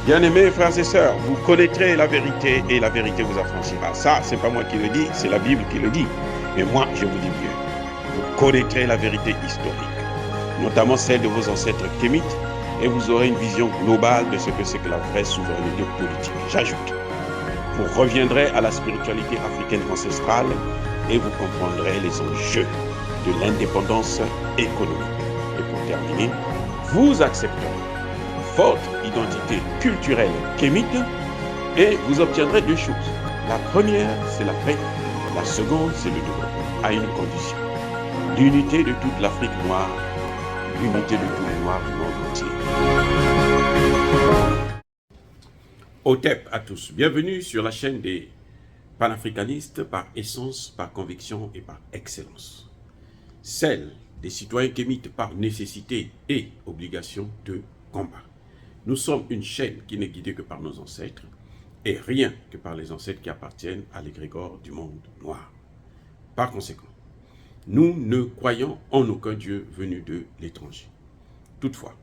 Bien-aimés frères et sœurs, vous connaîtrez la vérité et la vérité vous affranchira. Ça, c'est pas moi qui le dis, c'est la Bible qui le dit. Mais moi, je vous dis mieux. Vous connaîtrez la vérité historique, notamment celle de vos ancêtres kémites, et vous aurez une vision globale de ce que c'est que la vraie souveraineté politique. J'ajoute, vous reviendrez à la spiritualité africaine ancestrale et vous comprendrez les enjeux de l'indépendance économique. Et pour terminer, vous accepterez votre identité culturelle kémite et vous obtiendrez deux choses. La première, c'est la paix. La seconde, c'est le développement, à une condition. L'unité de toute l'Afrique noire, l'unité de tous les Noirs du monde entier. Otep à tous. Bienvenue sur la chaîne des panafricanistes par essence, par conviction et par excellence. Celle des citoyens kémites par nécessité et obligation de combat. Nous sommes une chaîne qui n'est guidée que par nos ancêtres et rien que par les ancêtres qui appartiennent à l'égrégore du monde noir. Par conséquent, nous ne croyons en aucun Dieu venu de l'étranger. Toutefois,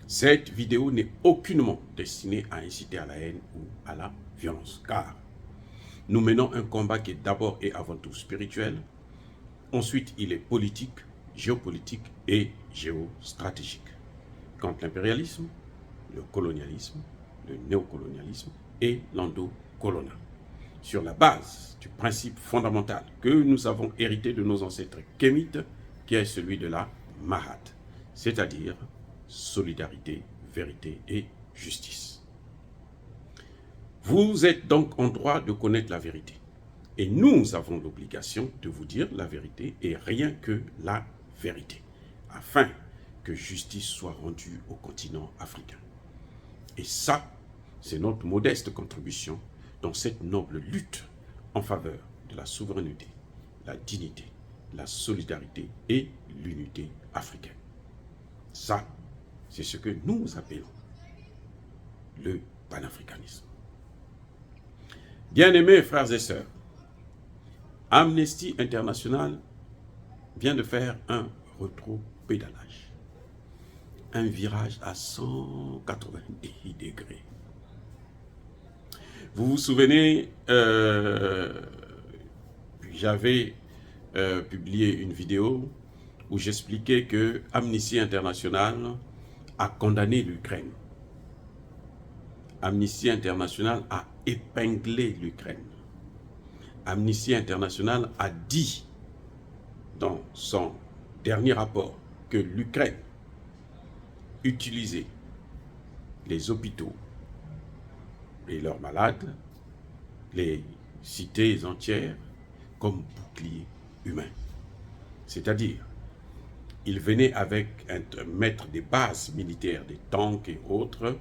cette vidéo n'est aucunement destinée à inciter à la haine ou à la violence, car nous menons un combat qui est d'abord et avant tout spirituel, ensuite il est politique, géopolitique et géostratégique. Contre l'impérialisme, le colonialisme, le néocolonialisme et l'endocolonial. Sur la base du principe fondamental que nous avons hérité de nos ancêtres kémites, qui est celui de la Mahat, c'est-à-dire solidarité, vérité et justice. Vous êtes donc en droit de connaître la vérité. Et nous avons l'obligation de vous dire la vérité et rien que la vérité, afin que justice soit rendue au continent africain. Et ça, c'est notre modeste contribution dans cette noble lutte en faveur de la souveraineté, la dignité, la solidarité et l'unité africaine. Ça, c'est ce que nous appelons le panafricanisme. Bien-aimés frères et sœurs, Amnesty International vient de faire un rétropédalage. Un virage à 190 degrés. Vous vous souvenez, j'avais publié une vidéo où j'expliquais que Amnesty International a condamné l'Ukraine. Amnesty International a épinglé l'Ukraine. Amnesty International a dit dans son dernier rapport que l'Ukraine utiliser les hôpitaux et leurs malades, les cités entières, comme boucliers humains. C'est-à-dire, ils venaient mettre des bases militaires, des tanks et autres,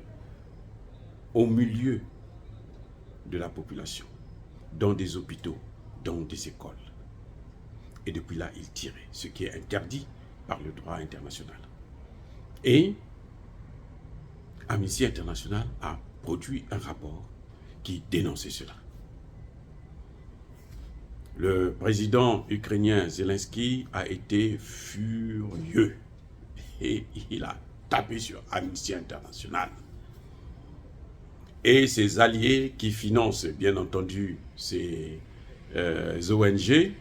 au milieu de la population, dans des hôpitaux, dans des écoles. Et depuis là, ils tiraient, ce qui est interdit par le droit international. Et Amnesty International a produit un rapport qui dénonçait cela. Le président ukrainien Zelensky a été furieux et il a tapé sur Amnesty International. Et ses alliés qui financent bien entendu ces ONG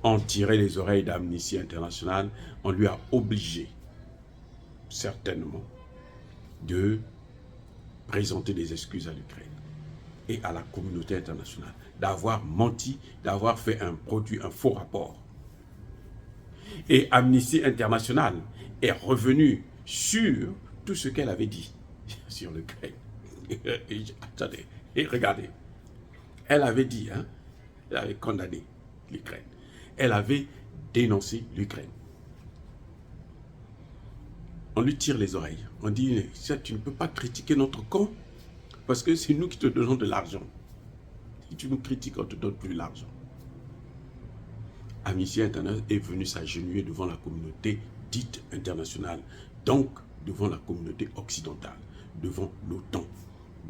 ont tiré les oreilles d'Amnesty International. On lui a obligé certainement de présenter des excuses à l'Ukraine et à la communauté internationale, d'avoir menti, d'avoir fait un faux rapport. Et Amnesty International est revenu sur tout ce qu'elle avait dit sur l'Ukraine. Attendez, et regardez, elle avait dit, elle avait condamné l'Ukraine, elle avait dénoncé l'Ukraine. On lui tire les oreilles. On dit, tu ne peux pas critiquer notre camp parce que c'est nous qui te donnons de l'argent. Si tu nous critiques, on ne te donne plus l'argent. Amnesty International est venu s'agenouiller devant la communauté dite internationale, donc devant la communauté occidentale, devant l'OTAN,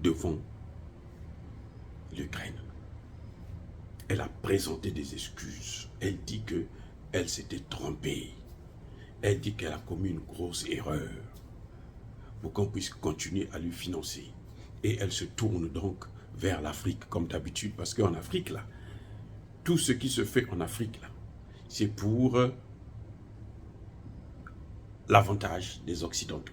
devant l'Ukraine. Elle a présenté des excuses. Elle dit qu'elle s'était trompée. Elle dit qu'elle a commis une grosse erreur. pour qu'on puisse continuer à lui financer. Et elle se tourne donc vers l'Afrique, comme d'habitude, parce qu'en Afrique, là, tout ce qui se fait en Afrique, là, c'est pour l'avantage des Occidentaux.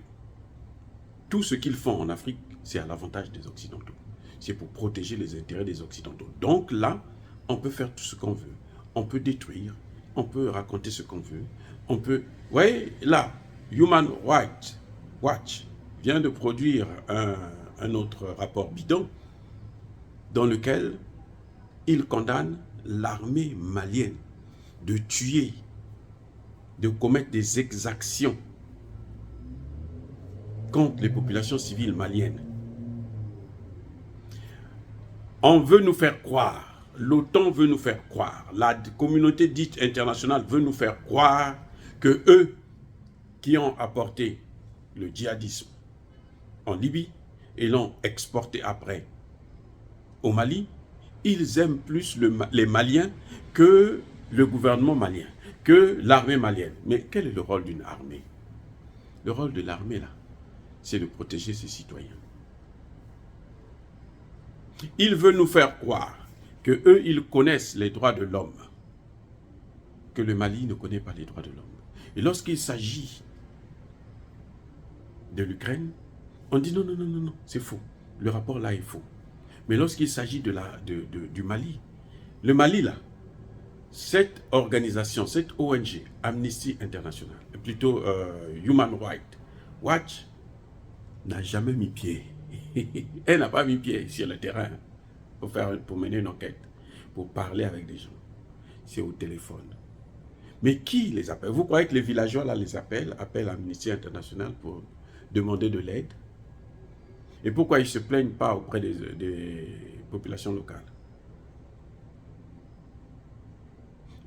Tout ce qu'ils font en Afrique, c'est à l'avantage des Occidentaux. C'est pour protéger les intérêts des Occidentaux. Donc là, on peut faire tout ce qu'on veut. On peut détruire, on peut raconter ce qu'on veut. On peut... Vous voyez, là, Human Rights Watch vient de produire un autre rapport bidon dans lequel il condamne l'armée malienne de tuer, de commettre des exactions contre les populations civiles maliennes. On veut nous faire croire, l'OTAN veut nous faire croire, la communauté dite internationale veut nous faire croire que eux qui ont apporté le djihadisme en Libye et l'ont exporté après au Mali, ils aiment plus les Maliens que le gouvernement malien, que l'armée malienne. Mais quel est le rôle d'une armée? Le rôle de l'armée, là, c'est de protéger ses citoyens. Ils veulent nous faire croire que eux, ils connaissent les droits de l'homme, que le Mali ne connaît pas les droits de l'homme. Et lorsqu'il s'agit de l'Ukraine, on dit non, non, non, non, non, c'est faux. Le rapport là est faux. Mais lorsqu'il s'agit du Mali, le Mali là, cette organisation, cette ONG, Amnesty International, plutôt Human Rights Watch, n'a jamais mis pied. Elle n'a pas mis pied sur le terrain pour mener une enquête, pour parler avec des gens. C'est au téléphone. Mais qui les appelle? Vous croyez que les villageois là les appellent Amnesty International pour demander de l'aide? Et pourquoi ils ne se plaignent pas auprès des populations locales?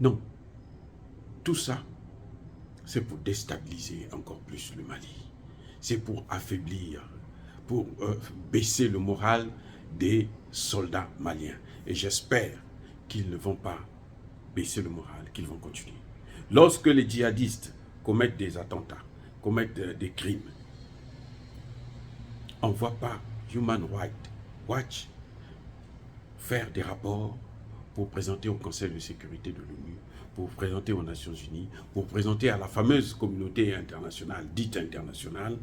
Non. Tout ça, c'est pour déstabiliser encore plus le Mali. C'est pour affaiblir, pour baisser le moral des soldats maliens. Et j'espère qu'ils ne vont pas baisser le moral, qu'ils vont continuer. Lorsque les djihadistes commettent des attentats, commettent des crimes, on ne voit pas Human Rights Watch faire des rapports pour présenter au Conseil de sécurité de l'ONU, pour présenter aux Nations Unies, pour présenter à la fameuse communauté internationale, dite internationale,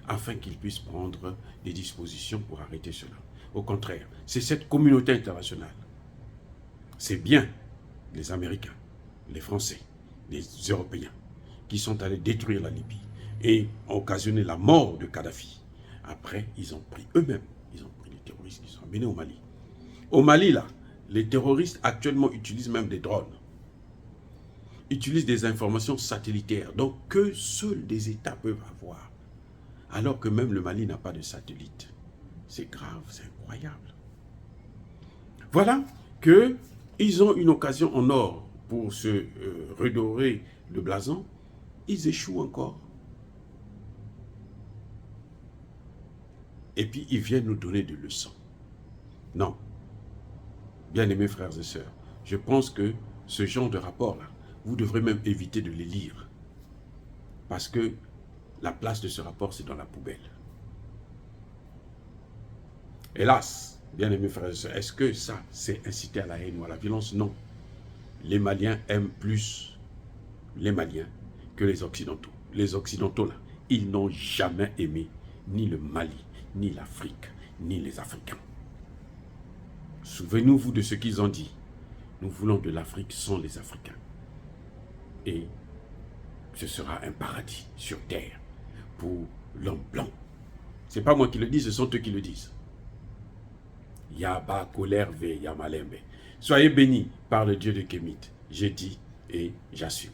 afin qu'ils puissent prendre des dispositions pour arrêter cela. Au contraire, c'est cette communauté internationale. C'est bien les Américains, les Français, les Européens qui sont allés détruire la Libye et occasionner la mort de Kadhafi. Après, ils ont pris eux-mêmes, ils ont pris les terroristes qui sont amenés au Mali. Au Mali, là, les terroristes actuellement utilisent même des drones, utilisent des informations satellitaires, donc que seuls des États peuvent avoir, alors que même le Mali n'a pas de satellite. C'est grave, c'est incroyable. Voilà qu'ils ont une occasion en or pour se redorer le blason, ils échouent encore. Et puis ils viennent nous donner des leçons. Non. Bien-aimés frères et sœurs, je pense que ce genre de rapport-là, vous devrez même éviter de les lire. Parce que la place de ce rapport, c'est dans la poubelle. Hélas, bien-aimés frères et sœurs, est-ce que ça, c'est inciter à la haine ou à la violence? Non. Les Maliens aiment plus les Maliens que les Occidentaux. Les Occidentaux, là, ils n'ont jamais aimé ni le Mali, ni l'Afrique, ni les Africains. Souvenez-vous de ce qu'ils ont dit. Nous voulons de l'Afrique sans les Africains. Et ce sera un paradis sur terre pour l'homme blanc. Ce n'est pas moi qui le dis, ce sont eux qui le disent. Yaba Kolerve Yamalembe. Soyez bénis par le Dieu de Kémit. J'ai dit et j'assume.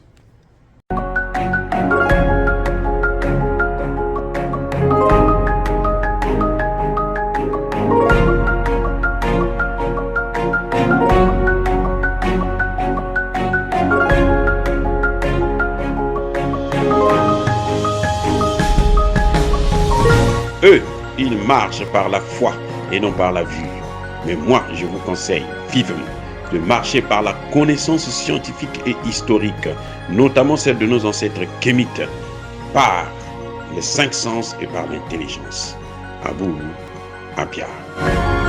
Eux, ils marchent par la foi et non par la vue. Mais moi, je vous conseille vivement de marcher par la connaissance scientifique et historique, notamment celle de nos ancêtres kémites, par les cinq sens et par l'intelligence. À vous, à Pierre.